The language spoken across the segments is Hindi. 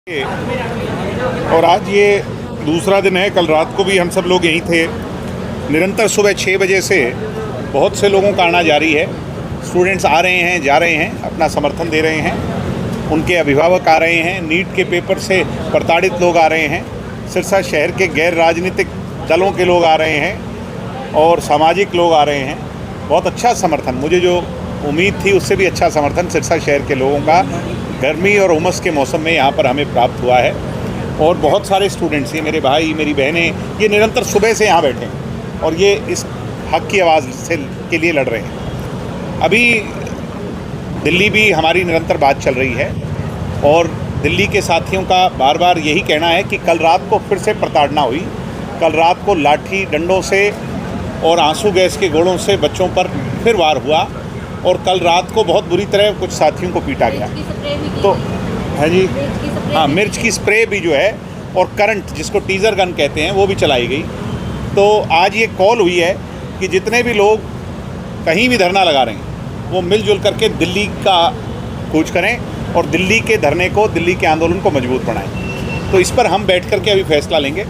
और आज ये दूसरा दिन है। कल रात को भी हम सब लोग यहीं थे। निरंतर सुबह 6 बजे से बहुत से लोगों का आना जारी है। स्टूडेंट्स आ रहे हैं, जा रहे हैं, अपना समर्थन दे रहे हैं। उनके अभिभावक आ रहे हैं। नीट के पेपर से प्रताड़ित लोग आ रहे हैं। सिरसा शहर के गैर राजनीतिक दलों के लोग आ रहे हैं और सामाजिक लोग आ रहे हैं। बहुत अच्छा समर्थन, मुझे जो उम्मीद थी उससे भी अच्छा समर्थन सिरसा शहर के लोगों का गर्मी और उमस के मौसम में यहाँ पर हमें प्राप्त हुआ है। और बहुत सारे स्टूडेंट्स, ये मेरे भाई, मेरी बहनें, ये निरंतर सुबह से यहाँ बैठे हैं और ये इस हक की आवाज़ से के लिए लड़ रहे हैं। अभी दिल्ली भी हमारी निरंतर बात चल रही है और दिल्ली के साथियों का बार बार यही कहना है कि कल रात को फिर से प्रताड़ना हुई। कल रात को लाठी डंडों से और आंसू गैस के गोलों से बच्चों पर फिर वार हुआ और कल रात को बहुत बुरी तरह कुछ साथियों को पीटा गया। तो है जी, हाँ, मिर्च की स्प्रे भी जो है और करंट, जिसको टीज़र गन कहते हैं, वो भी चलाई गई। तो आज ये कॉल हुई है कि जितने भी लोग कहीं भी धरना लगा रहे हैं वो मिलजुल करके दिल्ली का कूच करें और दिल्ली के धरने को, दिल्ली के आंदोलन को मजबूत बनाएं। तो इस पर हम बैठ करके अभी फैसला लेंगे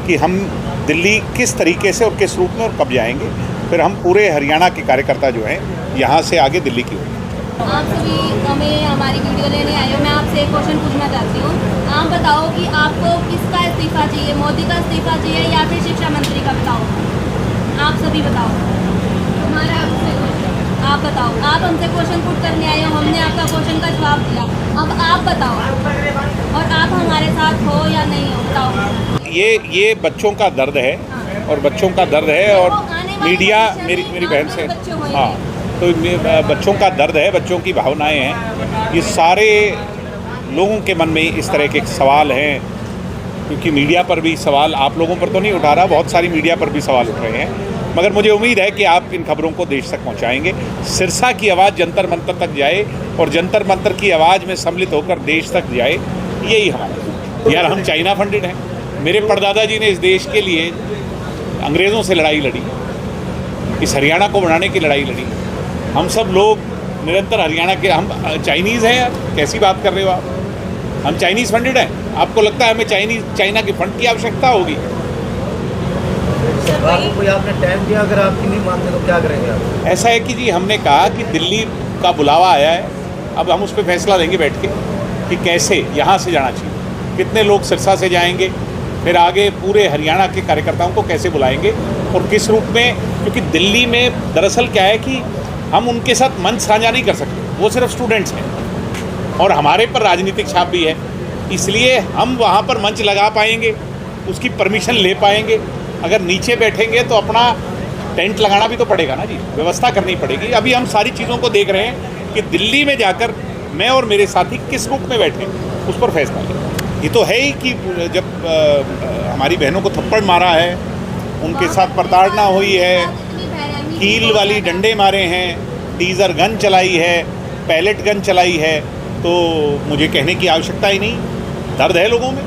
कि हम दिल्ली किस तरीके से और किस रूप में और कब जाएंगे। फिर हम पूरे हरियाणा के कार्यकर्ता जो हैं यहाँ से आगे दिल्ली की होंगे। आप सभी हमें हमारी वीडियो लेने आए हो। मैं आपसे एक क्वेश्चन पूछना चाहती हूँ। आप बताओ कि आपको किसका इस्तीफा चाहिए, मोदी का इस्तीफा चाहिए या फिर शिक्षा मंत्री का? बताओ, आप सभी बताओ। हमारा आपसे क्वेश्चन, आप बताओ। आप हमसे क्वेश्चन पुट करने आए हो, हमने आपका क्वेश्चन का जवाब दिया। अब आप बताओ, और आप हमारे साथ हो या नहीं हो, बताओ। ये बच्चों का दर्द है और बच्चों का दर्द है और मीडिया, मेरी बहन से, हाँ, तो बच्चों का दर्द है, बच्चों की भावनाएं हैं। ये सारे लोगों के मन में इस तरह के सवाल हैं, क्योंकि मीडिया पर भी सवाल, आप लोगों पर तो नहीं उठा रहा, बहुत सारी मीडिया पर भी सवाल उठ रहे हैं। मगर मुझे उम्मीद है कि आप इन खबरों को देश तक पहुंचाएंगे। सिरसा की आवाज़ जंतर मंतर तक जाए और जंतर मंतर की आवाज़ में सम्मिलित होकर देश तक जाए, यही हमारा। यार, हम चाइना फंडेड हैं। मेरे परदादा जी ने इस देश के लिए अंग्रेज़ों से लड़ाई लड़ी, इस हरियाणा को बनाने की लड़ाई लड़ी। हम सब लोग निरंतर हरियाणा के, हम चाइनीज़ हैं यार, कैसी बात कर रहे हो आप? हम चाइनीज़ फंडेड हैं। आपको लगता है हमें चाइना के फंड की आवश्यकता होगी? सरकार को कोई आपने टाइम दिया, अगर आपकी नहीं मानते तो क्या करेंगे आप? ऐसा है कि जी, हमने कहा कि दिल्ली का बुलावा आया है, अब हम उस पर फैसला लेंगे बैठ के कि कैसे यहाँ से जाना चाहिए, कितने लोग सिरसा से जाएंगे, फिर आगे पूरे हरियाणा के कार्यकर्ताओं को कैसे बुलाएंगे और किस रूप में। क्योंकि दिल्ली में दरअसल क्या है कि हम उनके साथ मंच साझा नहीं कर सकते, वो सिर्फ स्टूडेंट्स हैं और हमारे पर राजनीतिक छाप भी है, इसलिए हम वहाँ पर मंच लगा पाएंगे, उसकी परमिशन ले पाएंगे। अगर नीचे बैठेंगे तो अपना टेंट लगाना भी तो पड़ेगा ना जी, व्यवस्था करनी पड़ेगी। अभी हम सारी चीज़ों को देख रहे हैं कि दिल्ली में जाकर मैं और मेरे साथी किस रूप में बैठें, उस पर फैसला लें। ये तो है ही कि जब हमारी बहनों को थप्पड़ मारा है, उनके साथ प्रताड़ना हुई है, कील वाली डंडे मारे हैं, टीज़र गन चलाई है, पैलेट गन चलाई है, तो मुझे कहने की आवश्यकता ही नहीं। दर्द है लोगों में।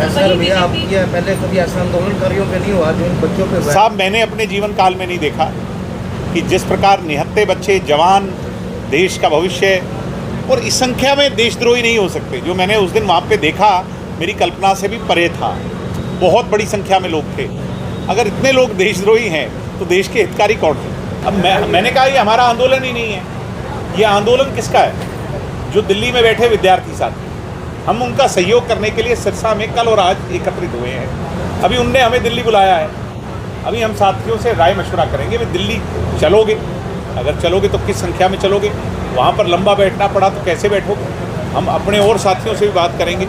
सर भैया, आप ये पहले कभी ऐसा आंदोलनकारियों पे नहीं हुआ जो इन बच्चों पे? साहब, मैंने अपने जीवन काल में नहीं देखा कि जिस प्रकार निहत्थे बच्चे, जवान, देश का भविष्य, और इस संख्या में देशद्रोही नहीं हो सकते। जो मैंने उस दिन वहाँ पे देखा, मेरी कल्पना से भी परे था। बहुत बड़ी संख्या में लोग थे। अगर इतने लोग देशद्रोही हैं तो देश के हितकारी कौन थे? अब मैंने कहा ये हमारा आंदोलन ही नहीं है। ये आंदोलन किसका है? जो दिल्ली में बैठे विद्यार्थी साथी, हम उनका सहयोग करने के लिए सिरसा में कल और आज एकत्रित हुए हैं। अभी उनने हमें दिल्ली बुलाया है। अभी हम साथियों से राय मशवरा करेंगे। वे दिल्ली चलोगे? अगर चलोगे तो किस संख्या में चलोगे? वहाँ पर लंबा बैठना पड़ा तो कैसे बैठोगे? हम अपने और साथियों से भी बात करेंगे।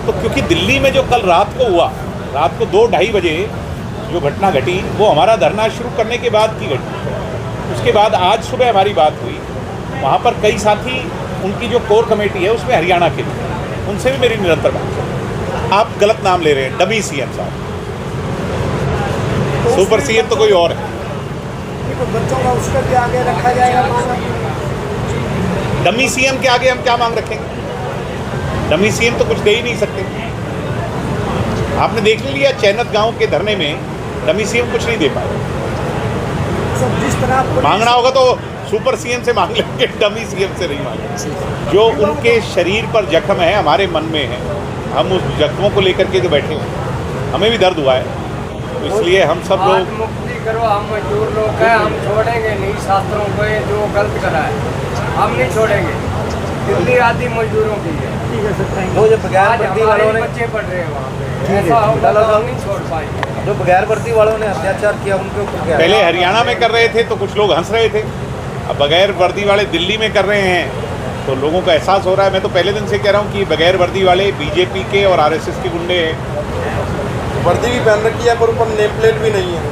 तो क्योंकि दिल्ली में जो कल रात को हुआ, रात को 2-2:30 बजे जो घटना घटी, वो हमारा धरना शुरू करने के बाद की घटना। उसके बाद आज सुबह हमारी बात हुई, वहाँ पर कई साथी, उनकी जो कोर कमेटी है उसमें हरियाणा के, उनसे भी मेरी निरंतर बात है। आप गलत नाम ले रहे हैं, डमी सीएम साहब। सुपर सीएम तो कोई और है। तो बच्चों का उसके भी आगे रखा जाएगा। डमी सीएम के आगे हम क्या मांग रखेंगे? डमी सीएम तो कुछ दे ही नहीं सकते। आपने देख लिया चैनत गांव के धरने में डमी सीएम कुछ नहीं दे पाए। जिस तरह मांगना होगा तो सुपर सीएम से मांग लेंगे, डमी सीएम से नहीं मांगेंगे। जो उनके शरीर पर जख्म है हमारे मन में है, हम उस जख्मों को लेकर के तो बैठे हैं, हमें भी दर्द हुआ है, तो इसलिए हम सब लोग मुक्ति करो, हम मजदूर लोग हैं, हम छोड़ेंगे नहीं छात्रों को जो गलत करा है, हम नहीं छोड़ेंगे। दिल्ली आदि मजदूरों की है, वो जो बगैर वर्दी वालों ने बच्चे पढ़ रहे हैं वहाँ पे, ऐसा होगा तो हम नहीं छोड़ पाएंगे। जो बगैर वर्दी वालों ने अत्याचार किया उनके ऊपर क्या? पहले हरियाणा में कर रहे थे तो कुछ लोग हंस रहे थे, अब बगैर वर्दी वाले दिल्ली में कर रहे हैं तो लोगों को एहसास हो रहा है। मैं तो पहले दिन से कह रहा हूँ कि बगैर वर्दी वाले बीजेपी के और आरएसएस के गुंडे हैं। वर्दी भी पहन रखी है पर ऊपर नेम प्लेट भी नहीं है,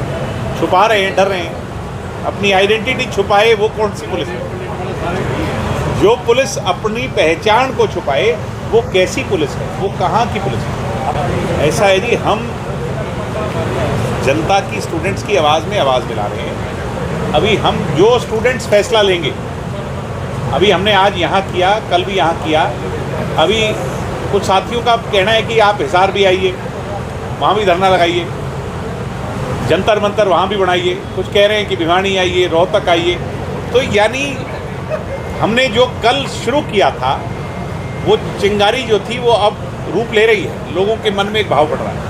छुपा रहे हैं, डर रहे हैं, अपनी आइडेंटिटी छुपाए वो कौन सी पुलिस है? जो पुलिस अपनी पहचान को छुपाए वो कैसी पुलिस है, वो कहाँ की पुलिस है? ऐसा है जी, हम जनता की, स्टूडेंट्स की आवाज़ में आवाज़ मिला रहे हैं। अभी हम जो स्टूडेंट्स फैसला लेंगे, अभी हमने आज यहाँ किया, कल भी यहाँ किया, अभी कुछ साथियों का कहना है कि आप हिसार भी आइए, वहाँ भी धरना लगाइए, जंतर मंतर वहाँ भी बनाइए, कुछ कह रहे हैं कि भिवानी आइए, रोहतक आइए। तो यानी हमने जो कल शुरू किया था वो चिंगारी जो थी वो अब रूप ले रही है, लोगों के मन में एक भाव पड़ रहा है।